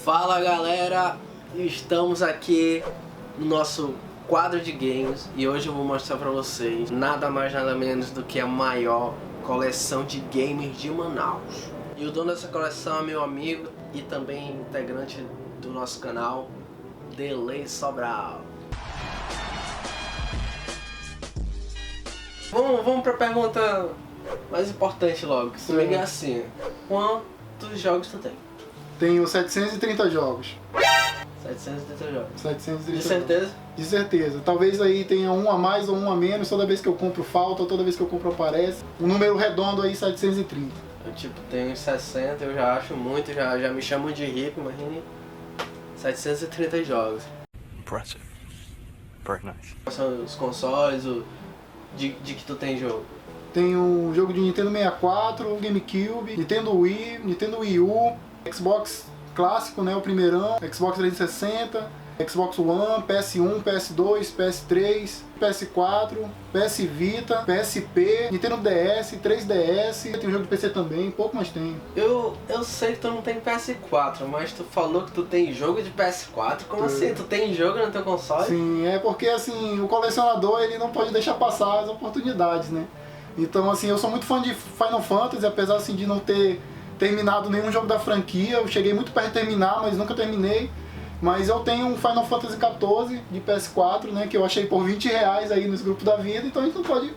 Fala galera, estamos aqui no nosso quadro de games e hoje eu vou mostrar pra vocês nada mais nada menos do que a maior coleção de games de Manaus. E o dono dessa coleção é meu amigo e também integrante do nosso canal, Delay Sobral. Vamos pra pergunta mais importante logo, que se liga assim: quantos jogos tu tem? Tenho 730 jogos. 730 jogos. 730 De certeza? Jogos. De certeza. Talvez aí tenha um a mais ou um a menos, toda vez que eu compro falta, toda vez que eu compro aparece. Um número redondo aí, 730. Eu tipo tenho 60, eu já acho muito, já me chamam de rico, imagine. 730 jogos. Impressive. Very nice. Quais são os consoles, de que tu tem jogo? Tenho um jogo de Nintendo 64, GameCube, Nintendo Wii, Nintendo Wii U, Xbox clássico, né, o primeirão, Xbox 360, Xbox One, PS1, PS2, PS3, PS4, PS Vita, PSP, Nintendo DS, 3DS, tem um jogo de PC também, pouco mais tem. Eu sei que tu não tem PS4, mas tu falou que tu tem jogo de PS4? Como assim? Tu tem jogo no teu console? Sim, é porque assim, o colecionador ele não pode deixar passar as oportunidades, né? Então assim, eu sou muito fã de Final Fantasy, apesar assim, de não ter terminado nenhum jogo da franquia. Eu cheguei muito perto de terminar, mas nunca terminei. Mas eu tenho um Final Fantasy XIV de PS4, né, que eu achei por R$20 aí nos grupos da vida, então a gente não pode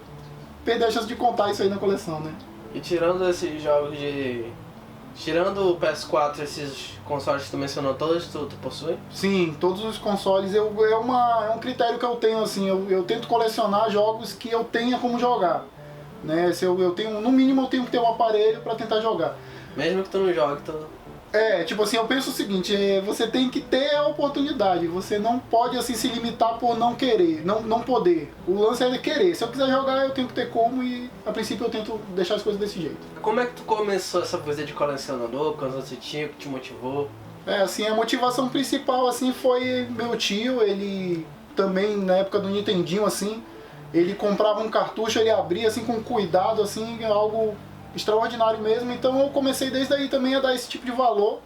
perder a chance de contar isso aí na coleção, né? E tirando esses jogos de... Tirando o PS4, esses consoles que tu mencionou, todos tu possui? Sim, todos os consoles. É um critério que eu tenho, assim, eu tento colecionar jogos que eu tenha como jogar. Né? Se eu tenho, no mínimo eu tenho que ter um aparelho para tentar jogar. Mesmo que tu não jogue, tu... Tipo assim, eu penso o seguinte, você tem que ter a oportunidade, você não pode assim se limitar por não querer, não poder. O lance é querer, se eu quiser jogar eu tenho que ter como e a princípio eu tento deixar as coisas desse jeito. Como é que tu começou essa coisa de colecionador? Quando você tinha, o que te motivou? Assim, a motivação principal assim foi meu tio, ele também na época do Nintendinho assim, ele comprava um cartucho, ele abria assim com cuidado, assim, algo extraordinário mesmo, então eu comecei desde aí também a dar esse tipo de valor,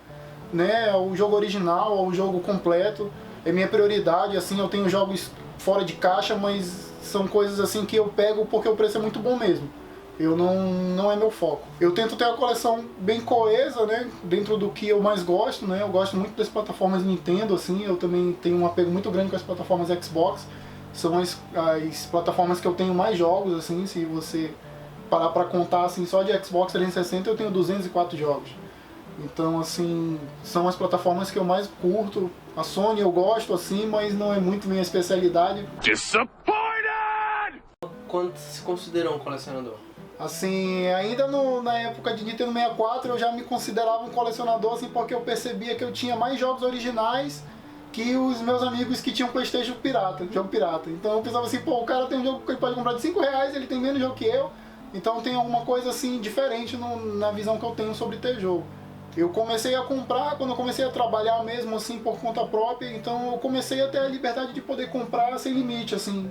né, ao jogo original, ao jogo completo. É minha prioridade, assim, eu tenho jogos fora de caixa, mas são coisas assim que eu pego porque o preço é muito bom mesmo. Eu não é meu foco. Eu tento ter a coleção bem coesa, né, dentro do que eu mais gosto, né, eu gosto muito das plataformas Nintendo, assim, eu também tenho um apego muito grande com as plataformas Xbox, são as plataformas que eu tenho mais jogos, assim, se você parar pra contar assim, só de Xbox 360 eu tenho 204 jogos. Então assim, são as plataformas que eu mais curto. A Sony eu gosto assim, mas não é muito minha especialidade. Disappointed! Quando se considerou um colecionador? Assim, ainda na época de Nintendo 64 eu já me considerava um colecionador assim, porque eu percebia que eu tinha mais jogos originais que os meus amigos que tinham PlayStation pirata, jogo pirata. Então eu pensava assim, pô, o cara tem um jogo que ele pode comprar de R$5, ele tem menos jogo que eu. Então tem alguma coisa assim diferente na visão que eu tenho sobre ter jogo. Eu comecei a comprar quando eu comecei a trabalhar mesmo assim por conta própria, então eu comecei a ter a liberdade de poder comprar sem limite, assim.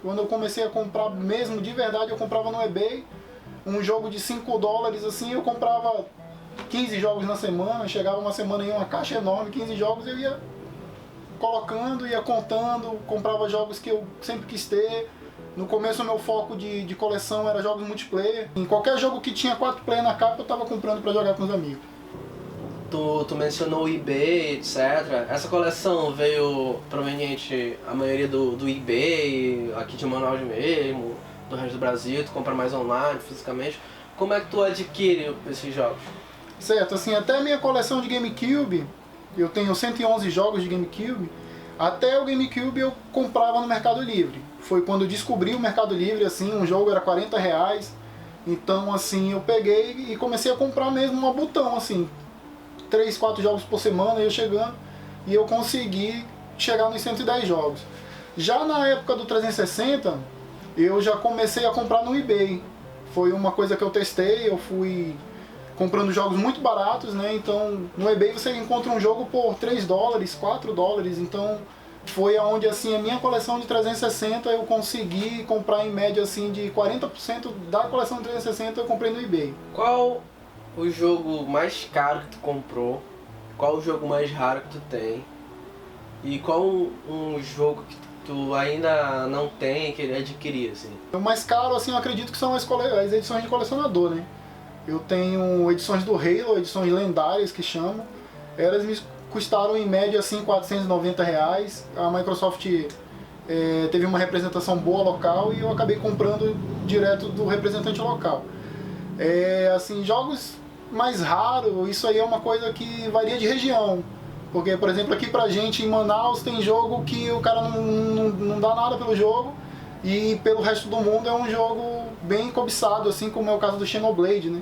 Quando eu comecei a comprar mesmo de verdade, eu comprava no eBay, um jogo de $5 assim, eu comprava 15 jogos na semana, chegava uma semana em uma caixa enorme, 15 jogos, eu ia colocando, ia contando, comprava jogos que eu sempre quis ter. No começo o meu foco de coleção era jogos multiplayer. Em qualquer jogo que tinha 4 player na capa eu tava comprando pra jogar com os amigos. Tu mencionou o eBay, etc. Essa coleção veio proveniente, a maioria do eBay, aqui de Manaus mesmo, do resto do Brasil, tu compra mais online, fisicamente. Como é que tu adquire esses jogos? Certo, assim, até a minha coleção de GameCube, eu tenho 111 jogos de GameCube, até o GameCube eu comprava no Mercado Livre. Foi quando eu descobri o Mercado Livre, assim, um jogo era R$40. Então, assim, eu peguei e comecei a comprar mesmo uma botão, assim, 3, 4 jogos por semana, eu chegando, e eu consegui chegar nos 110 jogos. Já na época do 360, eu já comecei a comprar no eBay. Foi uma coisa que eu testei, eu fui comprando jogos muito baratos, né? Então, no eBay você encontra um jogo por $3, $4, então foi aonde assim a minha coleção de 360 eu consegui comprar em média assim de 40% da coleção de 360 eu comprei no eBay. Qual o jogo mais caro que tu comprou qual o jogo mais raro que tu tem e qual um jogo que tu ainda não tem e queria adquirir, assim. O mais caro, assim, eu acredito que são as edições de colecionador, né? Eu tenho edições do Halo, edições lendárias que chamam. Elas me custaram em média assim R$490. A Microsoft teve uma representação boa local e eu acabei comprando direto do representante local. Assim, jogos mais raros, isso aí é uma coisa que varia de região. Porque, por exemplo, aqui pra gente em Manaus tem jogo que o cara não dá nada pelo jogo e pelo resto do mundo é um jogo bem cobiçado, assim como é o caso do Xenoblade, né?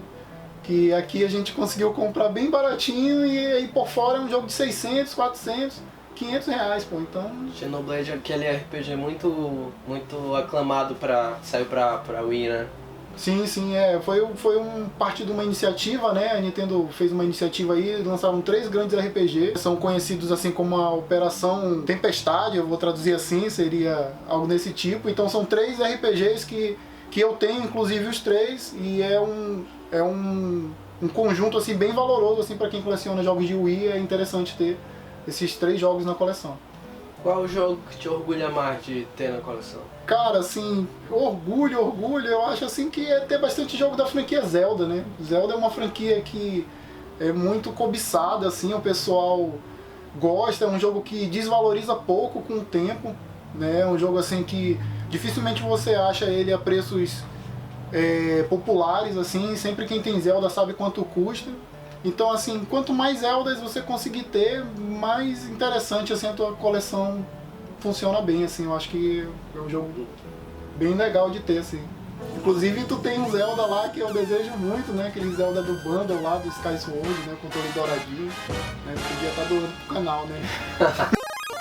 Que aqui a gente conseguiu comprar bem baratinho e aí por fora é um jogo de 600, 400, 500 reais, pô, então... Xenoblade é aquele RPG muito aclamado saiu pra Wii, né? Sim, foi parte de uma iniciativa, né? A Nintendo fez uma iniciativa aí, lançaram 3 grandes RPGs, são conhecidos assim como a Operação Tempestade, eu vou traduzir assim, seria algo nesse tipo. Então são 3 RPGs que eu tenho, inclusive os 3, e é um conjunto assim bem valoroso assim para quem coleciona jogos de Wii, é interessante ter esses 3 jogos na coleção. Qual o jogo que te orgulha mais de ter na coleção? Cara, assim, orgulho, eu acho assim que é ter bastante jogo da franquia Zelda, né? Zelda é uma franquia que é muito cobiçada, assim, o pessoal gosta, é um jogo que desvaloriza pouco com o tempo, né? É um jogo assim que dificilmente você acha ele a preços populares, assim, sempre quem tem Zelda sabe quanto custa. Então, assim, quanto mais Zeldas você conseguir ter, mais interessante assim a tua coleção funciona bem, assim. Eu acho que é um jogo bem legal de ter, assim. Inclusive, tu tem um Zelda lá que eu desejo muito, né? Aquele Zelda do Bundle lá, do Sky Sword, né? Com todo douradinho. Né? Podia estar doando pro canal, né?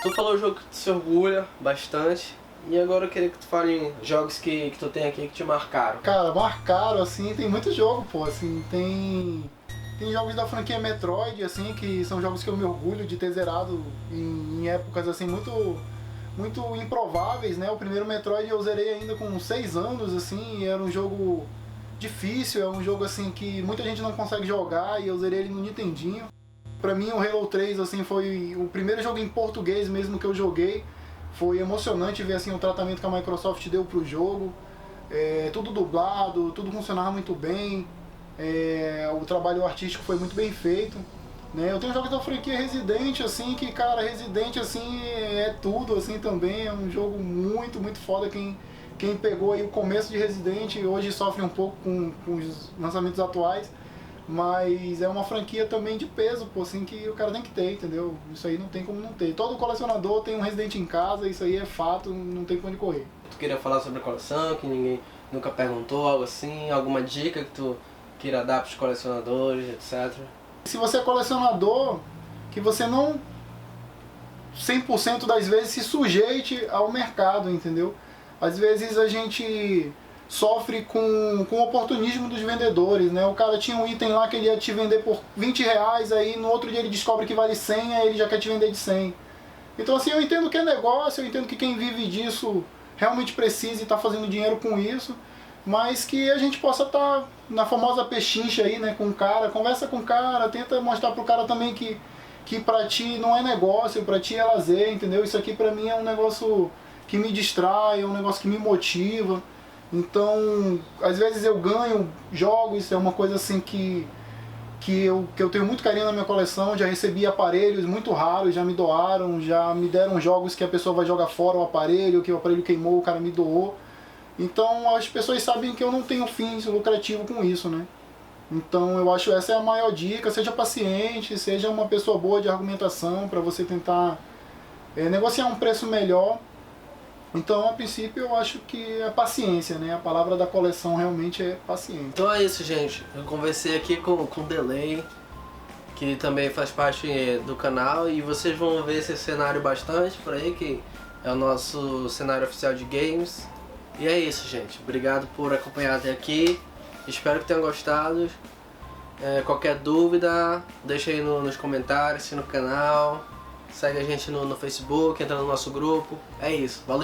Tu falou o jogo que tu se orgulha bastante. E agora eu queria que tu fale jogos que tu tem aqui que te marcaram. Cara, marcaram, assim, tem muito jogo, pô, assim, tem jogos da franquia Metroid, assim, que são jogos que eu me orgulho de ter zerado em épocas, assim, muito improváveis, né? O primeiro Metroid eu zerei ainda com 6 anos, assim, e era um jogo difícil, é um jogo, assim, que muita gente não consegue jogar, e eu zerei ele no Nintendinho. Pra mim, o Halo 3, assim, foi o primeiro jogo em português mesmo que eu joguei. Foi emocionante ver, assim, o tratamento que a Microsoft deu pro jogo. Tudo dublado, tudo funcionava muito bem. O trabalho artístico foi muito bem feito, né? Eu tenho jogos da franquia Resident, assim, que, cara, Resident, assim, é tudo, assim, também. É um jogo muito foda. Quem pegou aí o começo de Resident hoje sofre um pouco com os lançamentos atuais. Mas é uma franquia também de peso, pô, assim, que o cara tem que ter, entendeu? Isso aí não tem como não ter. Todo colecionador tem um Resident em casa, isso aí é fato, não tem pra onde correr. Tu queria falar sobre a coleção, que ninguém nunca perguntou, algo assim? Alguma dica que tu queira dar pros colecionadores, etc? Se você é colecionador, que você não 100% das vezes se sujeite ao mercado, entendeu? Às vezes a gente sofre com o oportunismo dos vendedores, né? O cara tinha um item lá que ele ia te vender por 20 reais, aí no outro dia ele descobre que vale 100, aí ele já quer te vender de 100. Então, assim, eu entendo que é negócio, eu entendo que quem vive disso realmente precisa e está fazendo dinheiro com isso, mas que a gente possa estar na famosa pechincha aí, né, com o cara, conversa com o cara, tenta mostrar pro cara também que pra ti não é negócio, pra ti é lazer, entendeu? Isso aqui pra mim é um negócio que me distrai, é um negócio que me motiva. Então, às vezes eu ganho jogos, é uma coisa assim que eu tenho muito carinho na minha coleção. Já recebi aparelhos muito raros, já me doaram, já me deram jogos que a pessoa vai jogar fora o aparelho, que o aparelho queimou, o cara me doou. Então as pessoas sabem que eu não tenho fins lucrativos com isso, né? Então eu acho essa é a maior dica, seja paciente, seja uma pessoa boa de argumentação para você tentar negociar um preço melhor. Então, a princípio, eu acho que é paciência, né? A palavra da coleção realmente é paciência. Então é isso, gente. Eu conversei aqui com o Delay, que também faz parte do canal, e vocês vão ver esse cenário bastante por aí, que é o nosso cenário oficial de games. E é isso, gente. Obrigado por acompanhar até aqui. Espero que tenham gostado. Qualquer dúvida, deixa aí nos comentários, assina o canal, segue a gente no Facebook, entra no nosso grupo. É isso. Valeu!